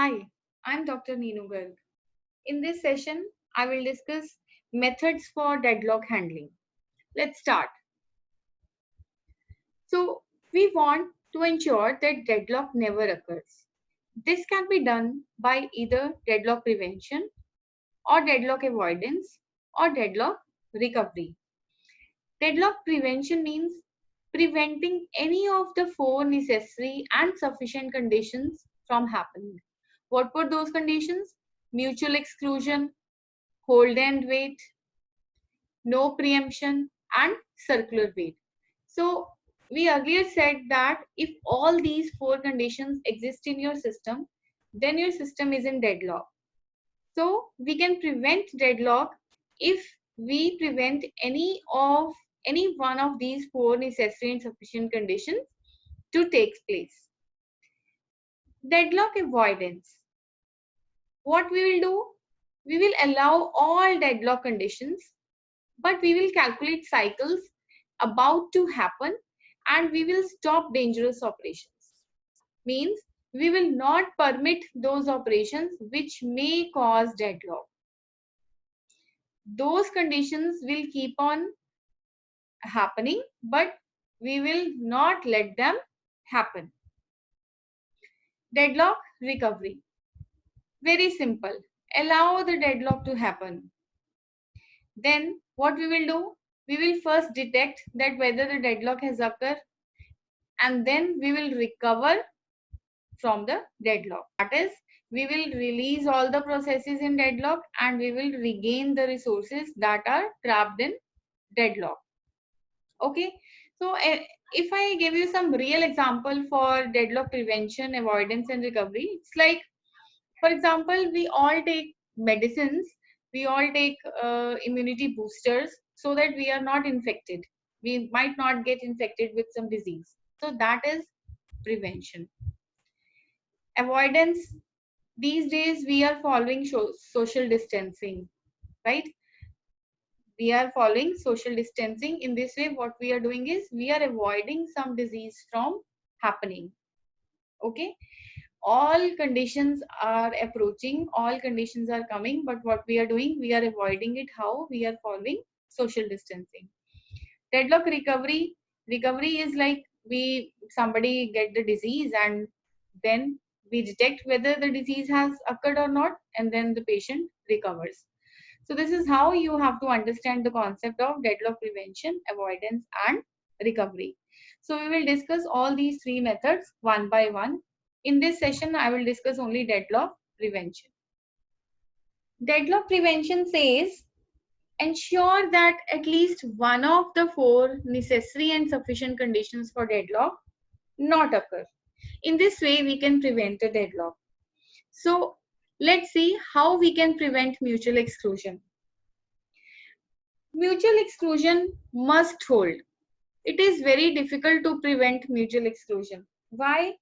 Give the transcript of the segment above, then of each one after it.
Hi, I'm Dr. Neenu Garg. In this session, I will discuss methods for deadlock handling. Let's start. So, we want to ensure that deadlock never occurs. This can be done by either deadlock prevention or deadlock avoidance or deadlock recovery. Deadlock prevention means preventing any of the four necessary and sufficient conditions from happening. What were those conditions? Mutual exclusion, hold and wait, no preemption, and circular wait. So we earlier said that if all these four conditions exist in your system, then your system is in deadlock. So we can prevent deadlock if we prevent any one of these four necessary and sufficient conditions to take place. Deadlock avoidance. What we will do? We will allow all deadlock conditions, but we will calculate cycles about to happen and we will stop dangerous operations. Means we will not permit those operations which may cause deadlock. Those conditions will keep on happening, but we will not let them happen. Deadlock recovery. Very simple. Allow the deadlock to happen. Then what we will do? We will first detect that whether the deadlock has occurred, and then we will recover from the deadlock. That is, we will release all the processes in deadlock and we will regain the resources that are trapped in deadlock. Okay, so if I give you some real example for deadlock prevention, avoidance and recovery, it's like, for example, we all take medicines, we all take immunity boosters so that we are not infected. We might not get infected with some disease. So that is prevention. Avoidance. These days we are following social distancing, right? We are following social distancing. In this way, what we are doing is we are avoiding some disease from happening. Okay, all conditions are approaching, all conditions are coming, but what we are doing, we are avoiding it. How? We are following social distancing. Deadlock recovery. Recovery is like somebody get the disease and then we detect whether the disease has occurred or not, and then the patient recovers. So this is how you have to understand the concept of deadlock prevention, avoidance and recovery. So we will discuss all these three methods one by one. In this session, I will discuss only deadlock prevention. Deadlock prevention says ensure that at least one of the four necessary and sufficient conditions for deadlock not occur. In this way, we can prevent a deadlock. So let's see how we can prevent mutual exclusion. Mutual exclusion must hold. It is very difficult to prevent mutual exclusion. Why?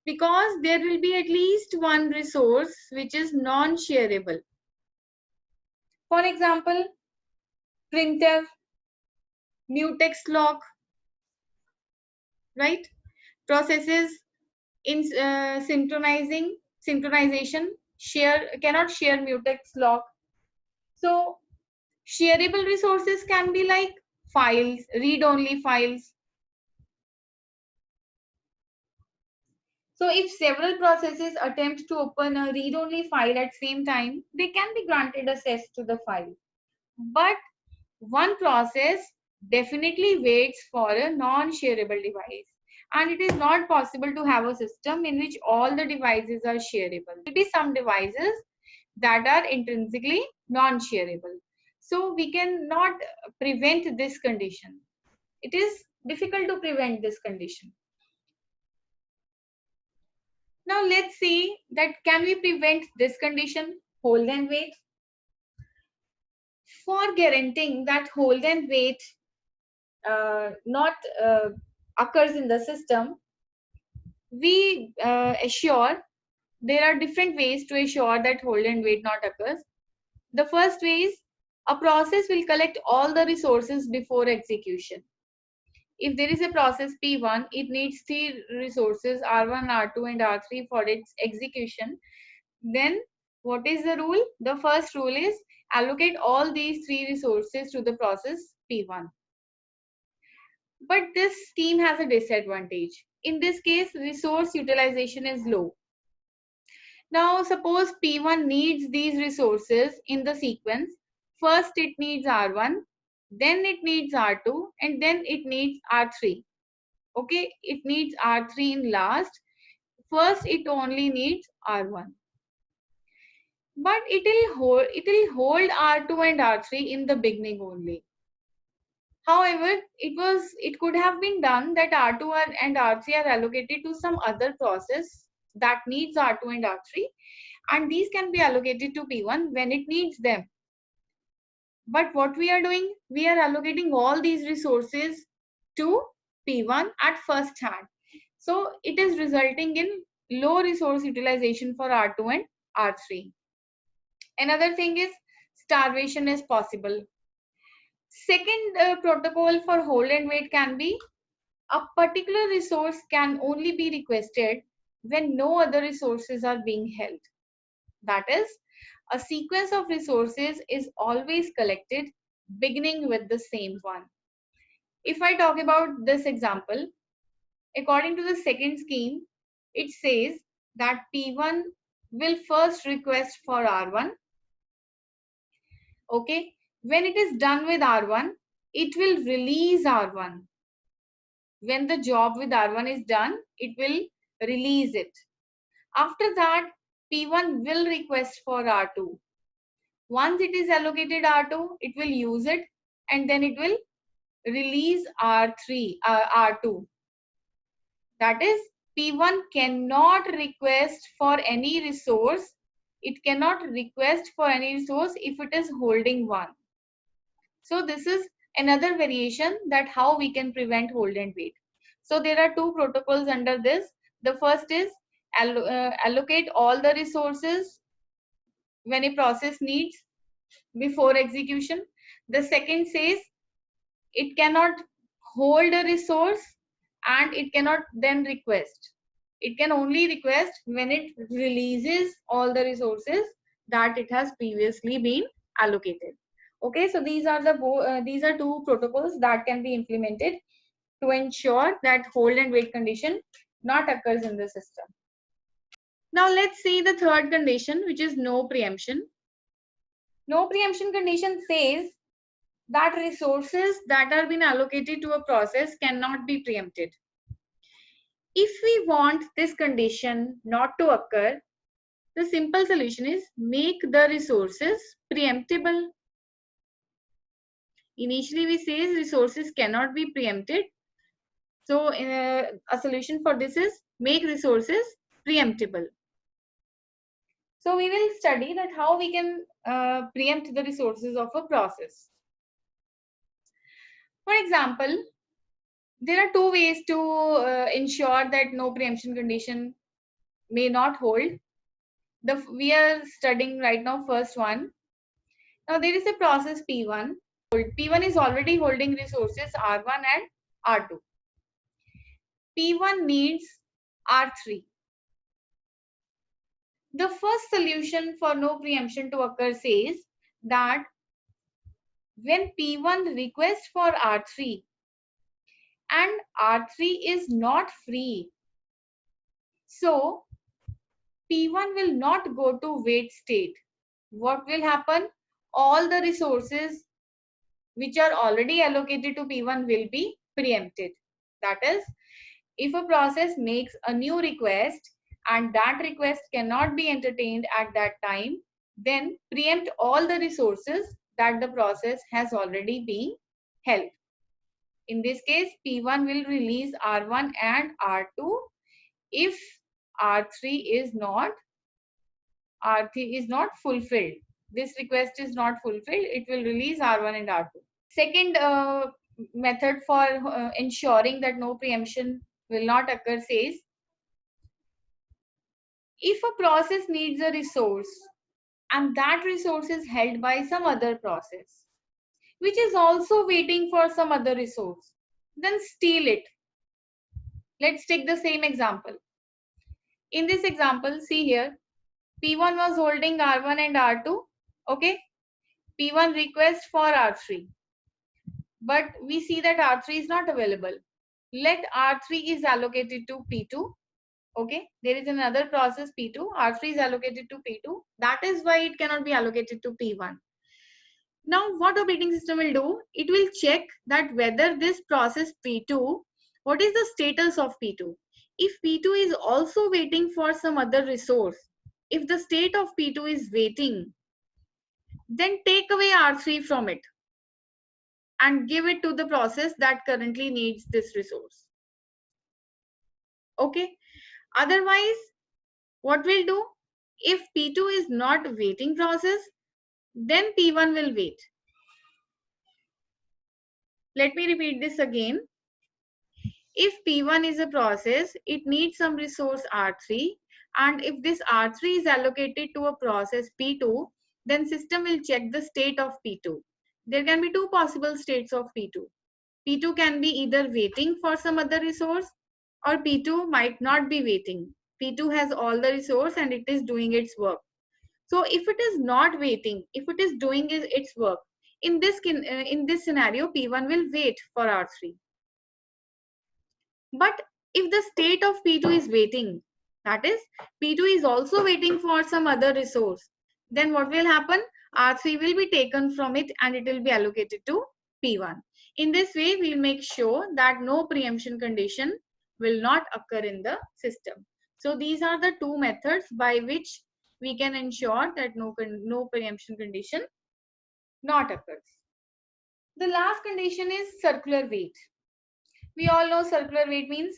Because there will be at least one resource which is non-shareable. For example, printer, mutex lock, right? Processes in synchronization cannot share mutex lock. So shareable resources can be like files, read-only files. So if several processes attempt to open a read-only file at same time, they can be granted access to the file. But one process definitely waits for a non-shareable device. And it is not possible to have a system in which all the devices are shareable. There will be some devices that are intrinsically non-shareable. So we cannot prevent this condition. It is difficult to prevent this condition. Now let's see that can we prevent this condition, hold and wait. For guaranteeing that hold and wait not occurs in the system, we assure there are different ways to assure that hold and wait not occurs. The first way is a process will collect all the resources before execution. If there is a process P1, it needs three resources R1, R2 and R3 for its execution. Then what is the rule? The first rule is allocate all these three resources to the process P1. But this scheme has a disadvantage. In this case, resource utilization is low. Now, suppose P1 needs these resources in the sequence. First, it needs R1, then it needs R2, and then it needs R3. Okay, it needs R3 in last. First, it only needs R1. But it will hold R2 and R3 in the beginning only. However, it could have been done that R2 and R3 are allocated to some other process that needs R2 and R3, and these can be allocated to P1 when it needs them. But what we are doing, we are allocating all these resources to P1 at first hand. So it is resulting in low resource utilization for R2 and R3. Another thing is starvation is possible. Second protocol for hold and wait can be a particular resource can only be requested when no other resources are being held. That is, a sequence of resources is always collected beginning with the same one. If I talk about this example, according to the second scheme, it says that P1 will first request for R1. Okay, when it is done with R1, it will release R1. When the job with R1 is done, it will release it. After that, P1 will request for R2. Once it is allocated R2, it will use it and then it will release R2. That is, P1 cannot request for any resource. It cannot request for any resource if it is holding one. So this is another variation that how we can prevent hold and wait. So there are two protocols under this. The first is allocate all the resources when a process needs before execution. The second says it cannot hold a resource and it cannot then request. It can only request when it releases all the resources that it has previously been allocated. Okay, so these are two protocols that can be implemented to ensure that hold and wait condition not occurs in the system. Now let's see the third condition, which is no preemption. No preemption condition says that resources that are being allocated to a process cannot be preempted. If we want this condition not to occur, the simple solution is make the resources preemptible. Initially we say resources cannot be preempted. So a solution for this is make resources preemptible. So we will study that how we can preempt the resources of a process. For example, there are two ways to ensure that no preemption condition may not hold. We are studying right now first one. Now there is a process P1. P1 is already holding resources R1 and R2. P1 needs R3. The first solution for no preemption to occur says that when P1 requests for R3 and R3 is not free, so P1 will not go to wait state. What will happen? All the resources which are already allocated to P1 will be preempted. That is, if a process makes a new request and that request cannot be entertained at that time, then preempt all the resources that the process has already been held. In this case, P1 will release R1 and R2. If R3 is not fulfilled, this request is not fulfilled, it will release R1 and R2. Second method for ensuring that no preemption will not occur says, if a process needs a resource and that resource is held by some other process which is also waiting for some other resource, then steal it. Let's take the same example. In this example, see here, P1 was holding R1 and R2. Okay. P1 request for R3. But we see that R3 is not available. Let R3 is allocated to P2. Okay. There is another process P2. R3 is allocated to P2. That is why it cannot be allocated to P1. Now, what operating system will do? It will check that whether this process P2, what is the status of P2? If P2 is also waiting for some other resource, if the state of P2 is waiting, then take away R3 from it and give it to the process that currently needs this resource. Okay. Otherwise, what we'll do? If P2 is not waiting process, then P1 will wait. Let me repeat this again. If P1 is a process, it needs some resource R3, and if this R3 is allocated to a process P2, then system will check the state of P2. There can be two possible states of P2. P2 can be either waiting for some other resource, or P2 might not be waiting. P2 has all the resource and it is doing its work. So if it is not waiting, if it is doing its work, in this scenario, P1 will wait for R3. But if the state of P2 is waiting, that is, P2 is also waiting for some other resource, then what will happen? R3 will be taken from it and it will be allocated to P1. In this way, we will make sure that no preemption condition will not occur in the system. So these are the two methods by which we can ensure that no preemption condition not occurs. The last condition is circular wait. We all know circular wait means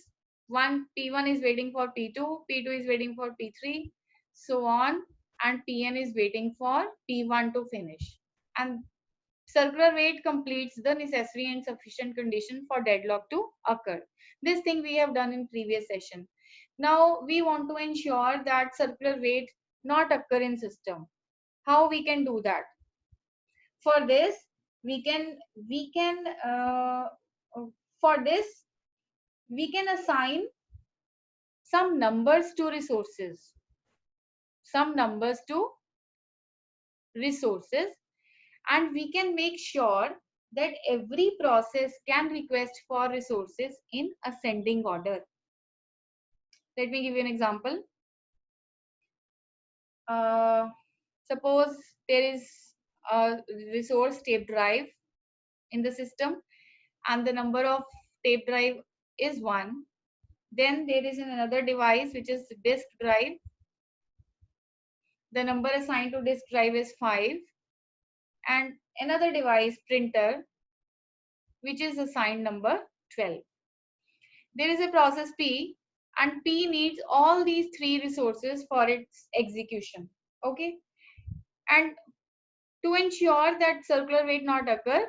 P1 is waiting for P2, P2 is waiting for P3, so on, and Pn is waiting for P1 to finish. And circular wait completes the necessary and sufficient condition for deadlock to occur. This thing we have done in previous session. Now we want to ensure that circular wait not occur in system. How we can do that? For this, we can for this we can assign some numbers to resources, and we can make sure that every process can request for resources in ascending order. Let me give you an example. Suppose there is a resource tape drive in the system and the number of tape drive is 1. Then there is another device which is disk drive. The number assigned to disk drive is 5. And another device, printer, which is assigned number 12. There is a process P, and P needs all these 3 resources for its execution. Okay. And to ensure that circular wait not occur,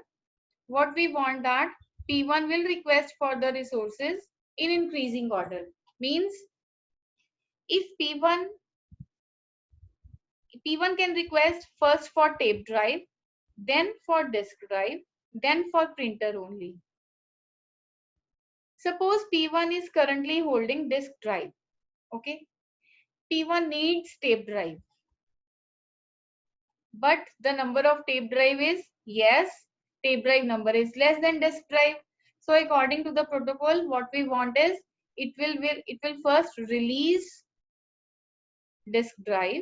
what we want that P1 will request for the resources in increasing order. Means if P1 can request first for tape drive, then for disk drive, then for printer only. Suppose P1 is currently holding disk drive. Okay. P1 needs tape drive. But the number of tape drive is, yes, tape drive number is less than disk drive. So according to the protocol, what we want is it will first release disk drive.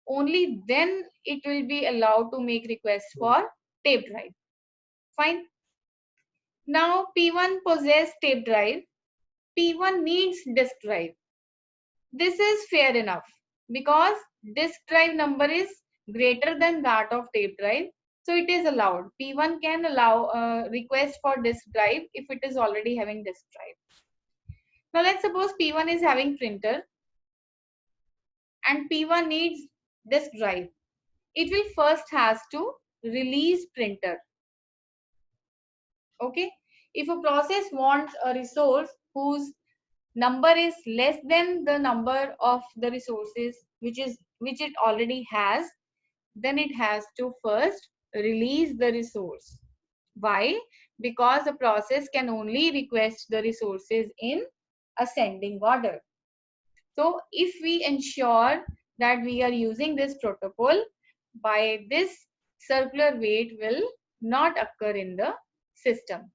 Only then it will be allowed to make requests for tape drive. Fine. Now P1 possesses tape drive. P1 needs disk drive. This is fair enough because disk drive number is greater than that of tape drive. So it is allowed. P1 can allow request for disk drive if it is already having disk drive. Now let's suppose P1 is having printer and P1 needs disk drive. It will first has to release printer. Okay. If a process wants a resource whose number is less than the number of the resources which it already has, then it has to first release the resource. Why? Because the process can only request the resources in ascending order. So if we ensure that we are using this protocol, by this circular weight will not occur in the system.